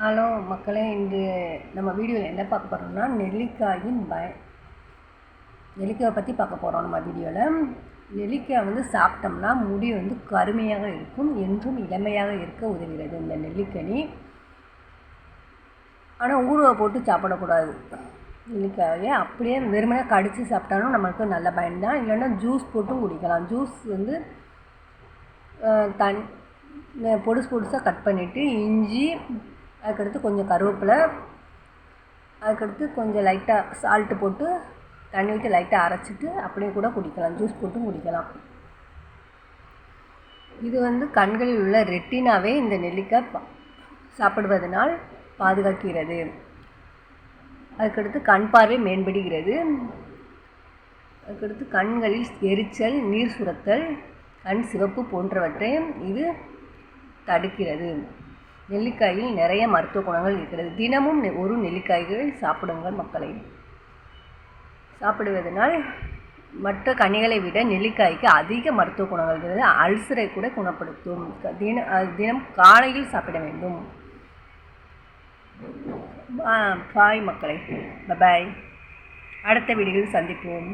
Hello மக்களே, இன்று நம்ம வீடியோவில் என்ன பார்க்க போகிறோம்னா நெல்லிக்காயை பற்றி பார்க்க போகிறோம். நம்ம வீடியோவில் நெல்லிக்காய் சாப்பிட்டோம்னா முடி கருமையாக இருக்கும், என்றும் இளமையாக இருக்க உதவுகிறது இந்த நெல்லிக்கனி. ஆனால் ஊறுகாய் போட்டு சாப்பிடக்கூடாது. நெல்லிக்காயை அப்படியே வெறுமனே கடித்து சாப்பிட்டாலும் நமக்கு நல்ல பயன் தான். இல்லைன்னா ஜூஸ் போட்டும் குடிக்கலாம். ஜூஸ் பொடுசு பொடுசாக கட் பண்ணிவிட்டு இஞ்சி, அதுக்கடுத்து கொஞ்சம் கருவேப்பிலை, அதுக்கடுத்து கொஞ்சம் லைட்டாக சால்ட்டு போட்டு தண்ணி ஊற்றி லைட்டாக அரைச்சிட்டு அப்படியே கூட குடிக்கலாம். ஜூஸ் போட்டும் குடிக்கலாம். இது கண்களில் உள்ள ரெட்டினாவே இந்த நெல்லிக்காய் சாப்பிடுவதனால் பாதுகாக்கிறது. அதுக்கடுத்து கண் பார்வை மேம்படுகிறது. அதுக்கடுத்து கண்களில் எரிச்சல், நீர் சுரத்தல், கண் சிவப்பு போன்றவற்றை இது தடுக்கிறது. நெல்லிக்காயில் நிறைய மருத்துவ குணங்கள் இருக்கிறது. தினமும் ஒரு நெல்லிக்காய்கள் சாப்பிடுங்கள் மக்களை. சாப்பிடுவதனால் மற்ற கனிகளை விட நெல்லிக்காய்க்கு அதிக மருத்துவ குணங்கள் இருக்கிறது. அல்சரை கூட குணப்படுத்தும். தினம் காலையில் சாப்பிட வேண்டும். பாய் மக்களை, பாய். அடுத்த வீடியோவில் சந்திப்போம்.